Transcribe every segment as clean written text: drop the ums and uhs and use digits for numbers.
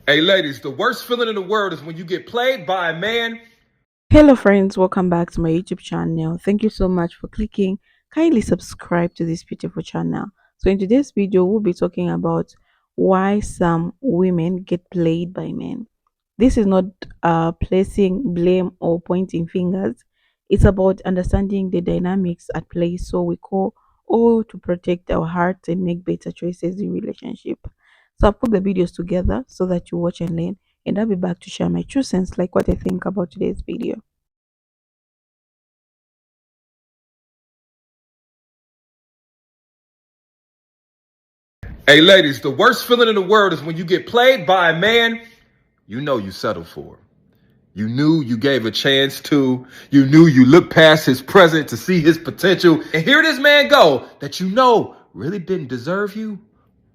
Hey ladies, the worst feeling in the world is when you get played by a man. Hello, friends. Welcome back to my YouTube channel. Thank you so much for clicking. Kindly subscribe to this beautiful channel. So, in today's video, we'll be talking about why some women get played by men. This is not placing blame or pointing fingers. It's about understanding the dynamics at play so we call all to protect our hearts and make better choices in relationship. So, I'll put the videos together so that you watch and learn, and I'll be back to share my true sense, like what I think about today's video. Hey ladies, the worst feeling in the world is when you get played by a man you know you settled for. You knew you gave a chance to. You knew you looked past his present to see his potential. And here this man go that you know really didn't deserve you.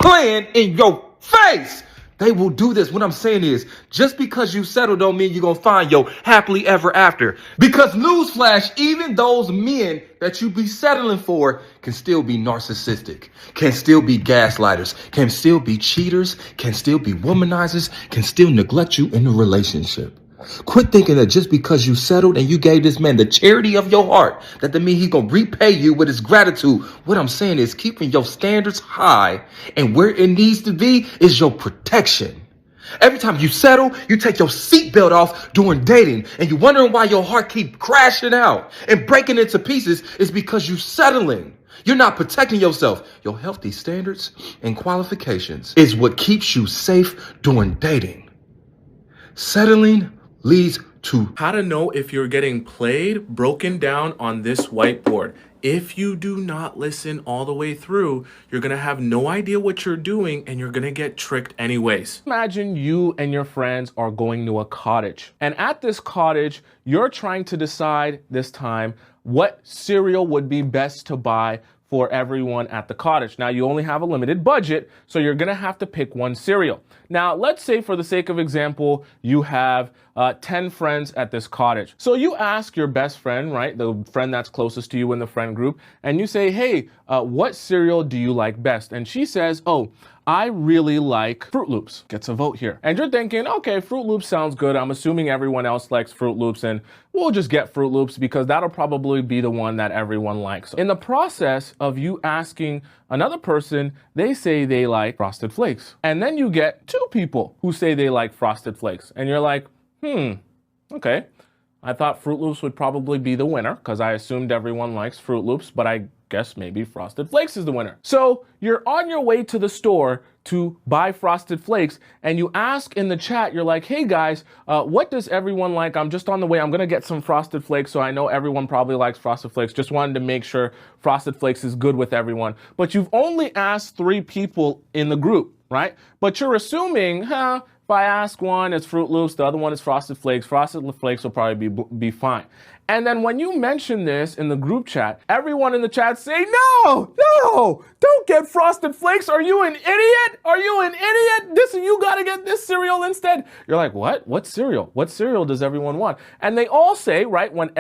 Playing in your face. They will do this. What I'm saying is, just because you settle don't mean you're going to find your happily ever after. Because newsflash, even those men that you be settling for can still be narcissistic, can still be gaslighters, can still be cheaters, can still be womanizers, can still neglect you in a relationship. Quit thinking that just because you settled and you gave this man the charity of your heart, that means he's going to repay you with his gratitude. What I'm saying is keeping your standards high, and where it needs to be is your protection. Every time you settle, you take your seatbelt off during dating, and you're wondering why your heart keep crashing out and breaking into pieces is because you're settling. You're not protecting yourself. Your healthy standards and qualifications is what keeps you safe during dating. Settling leads to How to know if you're getting played broken down on this whiteboard. If you do not listen all the way through, you're going to have no idea what you're doing and you're going to get tricked anyways. Imagine you and your friends are going to a cottage. And at this cottage, you're trying to decide this time what cereal would be best to buy for everyone at the cottage. Now, you only have a limited budget, so you're gonna have to pick one cereal. Now, let's say for the sake of example, you have 10 friends at this cottage. So you ask your best friend, right, the friend that's closest to you in the friend group, and you say, hey, what cereal do you like best? And she says, oh, I really like Fruit Loops. Gets a vote here. And you're thinking, okay, Fruit Loops sounds good. I'm assuming everyone else likes Fruit Loops, and we'll just get Fruit Loops because that'll probably be the one that everyone likes. In the process of you asking another person, they say they like Frosted Flakes. And then you get two people who say they like Frosted Flakes. And you're like, okay. I thought Fruit Loops would probably be the winner because I assumed everyone likes Fruit Loops, but I guess maybe Frosted Flakes is the winner. So you're on your way to the store to buy Frosted Flakes and you ask in the chat, you're like, hey guys, what does everyone like? I'm just on the way. I'm going to get some Frosted Flakes. So I know everyone probably likes Frosted Flakes. Just wanted to make sure Frosted Flakes is good with everyone. But you've only asked 3 people in the group, right? But you're assuming, if I ask one, it's Fruit Loops, the other one is Frosted Flakes. Frosted Flakes will probably be fine. And then when you mention this in the group chat, everyone in the chat say, no, don't get Frosted Flakes. Are you an idiot? Are you an idiot? You gotta get this cereal instead. You're like, what? What cereal? What cereal does everyone want? And they all say, right, when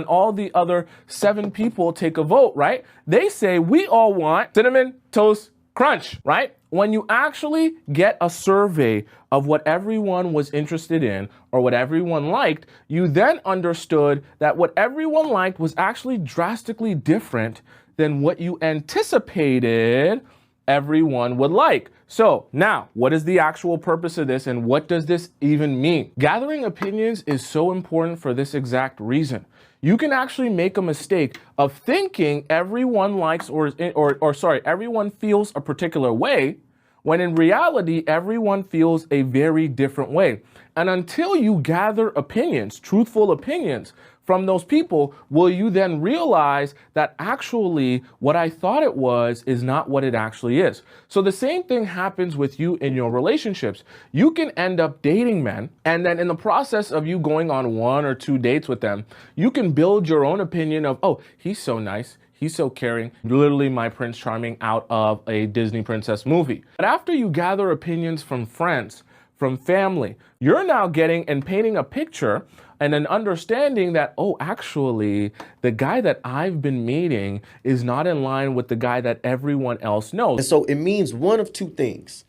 all the other 7 people take a vote, right, they say, we all want Cinnamon Toast Crunch, right? When you actually get a survey of what everyone was interested in or what everyone liked, you then understood that what everyone liked was actually drastically different than what you anticipated everyone would like. So now, what is the actual purpose of this and what does this even mean? Gathering opinions is so important for this exact reason. You can actually make a mistake of thinking everyone likes everyone feels a particular way, when in reality, everyone feels a very different way. And until you gather opinions, truthful opinions from those people, will you then realize that actually what I thought it was is not what it actually is. So the same thing happens with you in your relationships. You can end up dating men, and then in the process of you going on 1 or 2 dates with them, you can build your own opinion of, oh, he's so nice. He's so caring, literally my Prince Charming out of a Disney princess movie. But after you gather opinions from friends, from family, you're now getting and painting a picture and an understanding that, oh, actually, the guy that I've been meeting is not in line with the guy that everyone else knows. And so it means one of 2 things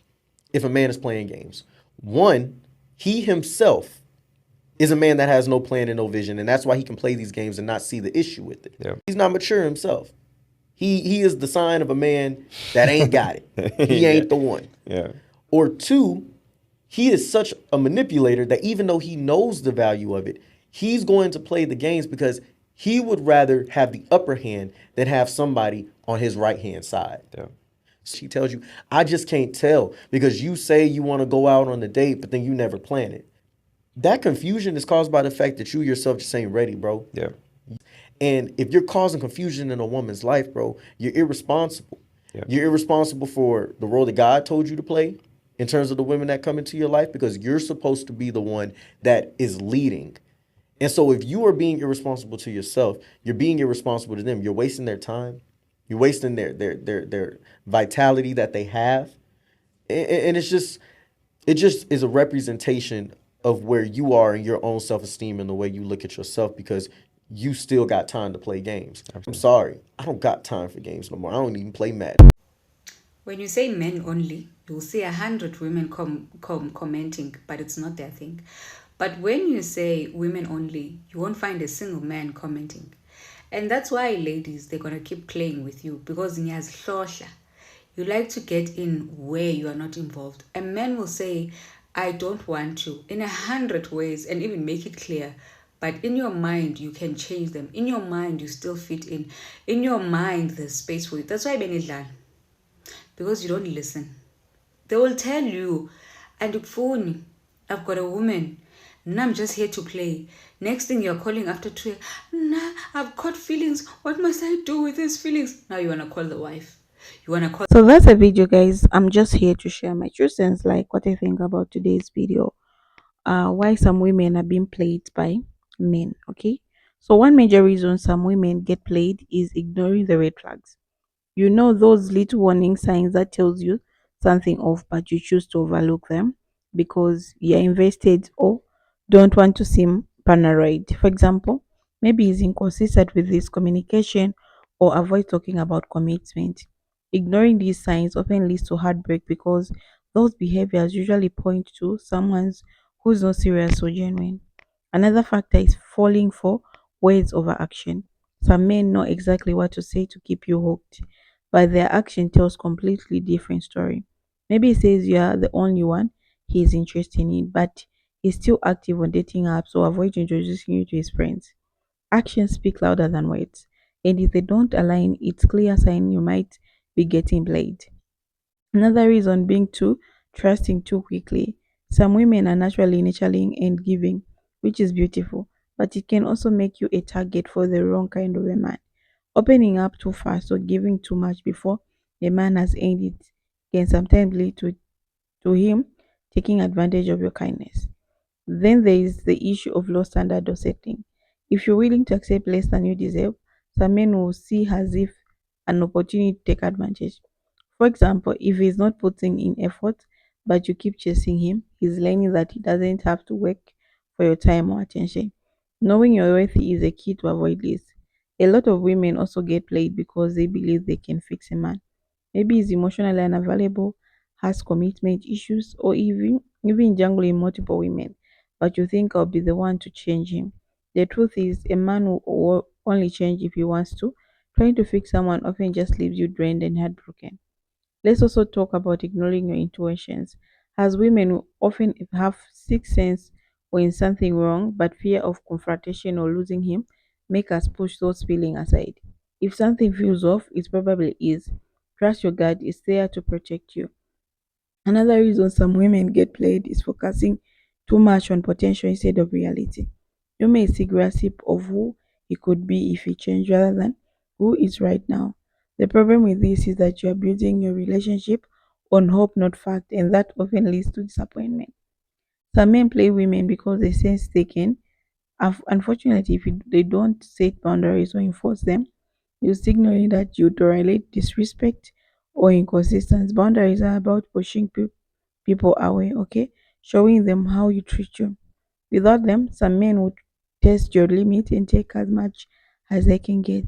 if a man is playing games. One, he himself is a man that has no plan and no vision, and that's why he can play these games and not see the issue with it. Yeah. He's not mature himself. He is the sign of a man that ain't got it. He ain't the one. Yeah. Or two, he is such a manipulator that even though he knows the value of it, he's going to play the games because he would rather have the upper hand than have somebody on his right hand side. Yeah. She tells you, I just can't tell because you say you want to go out on the date, but then you never plan it. That confusion is caused by the fact that you yourself just ain't ready, bro. Yeah. And if you're causing confusion in a woman's life, bro, you're irresponsible. Yeah. You're irresponsible for the role that God told you to play in terms of the women that come into your life because you're supposed to be the one that is leading. And so if you are being irresponsible to yourself, you're being irresponsible to them. You're wasting their time. You're wasting their vitality that they have. And it just is a representation of where you are in your own self-esteem and the way you look at yourself because you still got time to play games. I'm sorry. I don't got time for games no more. I don't even play Madden. When you say men only, you'll see 100 women commenting, but it's not their thing. But when you say women only, you won't find a single man commenting. And that's why, ladies, they're going to keep playing with you because you like to get in where you are not involved. A man will say, I don't want to, in 100 ways and even make it clear. But in your mind, you can change them. In your mind, you still fit in. In your mind, there's space for you. That's why Benidlan. Because you don't listen. They will tell you, and phone, I've got a woman. Nah, I'm just here to play. Next thing you're calling after 2 years, nah, I've got feelings. What must I do with these feelings? Now you want to call the wife. You want to call. So that's a video, guys. I'm just here to share my true sense, like what I think about today's video. Why some women are being played by men. Okay. So one major reason some women get played is ignoring the red flags. You know those little warning signs that tells you something off, but you choose to overlook them because you're invested or don't want to seem paranoid. For example, maybe he's inconsistent with his communication or avoid talking about commitment. Ignoring these signs often leads to heartbreak because those behaviors usually point to someone's who's not serious or genuine. Another factor is falling for words over action. Some men know exactly what to say to keep you hooked, but their action tells completely different story. Maybe he says you are the only one he is interested in, but he's still active on dating apps or avoid introducing you to his friends. Actions speak louder than words, and if they don't align, it's clear sign you might be getting played. Another reason being too trusting too quickly. Some women are naturally nurturing and giving, which is beautiful, but it can also make you a target for the wrong kind of a man. Opening up too fast or giving too much before a man has earned it can sometimes lead to him taking advantage of your kindness. Then there is the issue of low standard or setting. If you're willing to accept less than you deserve, some men will see as if an opportunity to take advantage. For example, if he's not putting in effort but you keep chasing him, he's learning that he doesn't have to work for your time or attention. Knowing your worth is a key to avoid this. A lot of women also get played because they believe they can fix a man. Maybe he's emotionally unavailable, has commitment issues, or even jungling multiple women, but you think I'll be the one to change him. The truth is, a man will only change if he wants to. Trying to fix someone often just leaves you drained and heartbroken. Let's also talk about ignoring your intuitions. As women, we often have sixth sense when something wrong, but fear of confrontation or losing him make us push those feelings aside. If something feels off, it probably is. Trust your gut is there to protect you. Another reason some women get played is focusing too much on potential instead of reality. You may see grasp of who he could be if he changed rather than who is right now. The problem with this is that you are building your relationship on hope, not fact, and that often leads to disappointment. Some men play women because they sense they can. Unfortunately, if they don't set boundaries or enforce them, you signaling that you tolerate disrespect or inconsistency. Boundaries are about pushing people away, okay? Showing them how you treat you. Without them, some men would test your limit and take as much as they can get.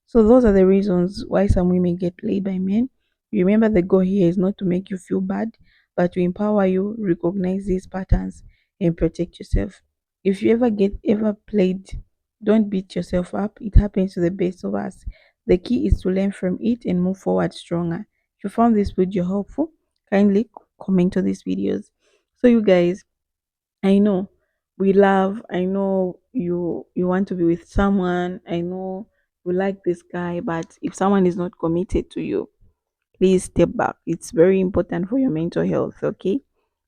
So those are the reasons why some women get played by men. Remember the goal here is not to make you feel bad, but to empower you, recognize these patterns and protect yourself. If you ever played, don't beat yourself up. It happens to the best of us. The key is to learn from it and move forward stronger. If you found this video helpful, kindly comment on these videos. So you guys, I know I know you want to be with someone. I know you like this guy, but if someone is not committed to you, please step back. It's very important for your mental health, okay?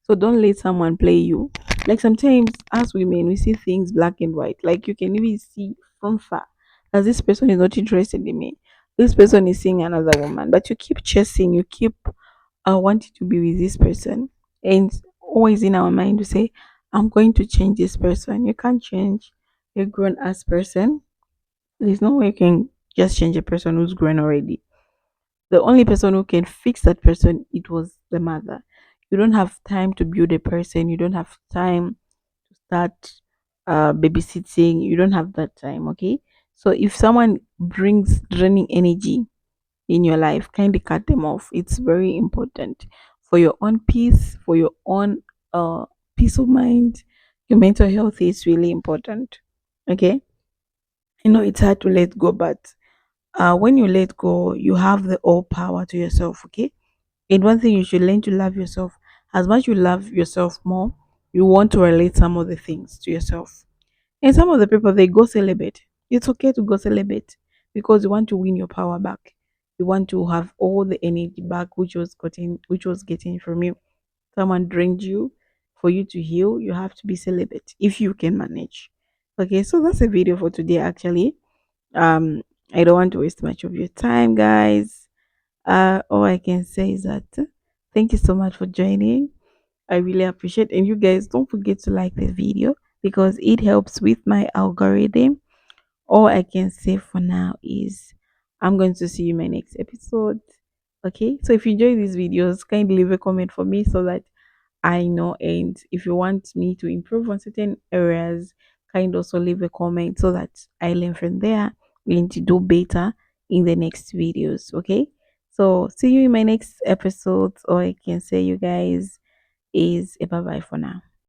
So don't let someone play you. Like sometimes as women we see things black and white. Like you can even see from far that this person is not interested in me. This person is seeing another woman, but you keep chasing, you keep wanting to be with this person. And always in our mind to say, I'm going to change this person. You can't change a grown ass person. There's no way you can just change a person who's grown already. The only person who can fix that person, it was the mother. You don't have time to build a person. You don't have time to start babysitting. You don't have that time. Okay, so if someone brings draining energy in your life, kindly cut them off. It's very important for your own peace, for your own uh peace of mind. Your mental health is really important. Okay, I know it's hard to let go, but when you let go, you have the all power to yourself. Okay, and one thing you should learn to love yourself. As much you love yourself more, you want to relate some of the things to yourself. And some of the people they go celibate. It's okay to go celibate because you want to win your power back. You want to have all the energy back which was getting from you. Someone drained you. For you to heal, you have to be celibate if you can manage. Okay, so that's a video for today actually. Um I don't want to waste much of your time, guys. All I can say is that thank you so much for joining. I really appreciate, and you guys don't forget to like this video because it helps with my algorithm. All I can say for now is I'm going to see you in my next episode. Okay, so if you enjoy these videos, kindly leave a comment for me so that I know. And if you want me to improve on certain areas, kind also leave a comment so that I learn from there and to do better in the next videos. Okay, so see you in my next episode. Or I can say you guys is a bye bye for now.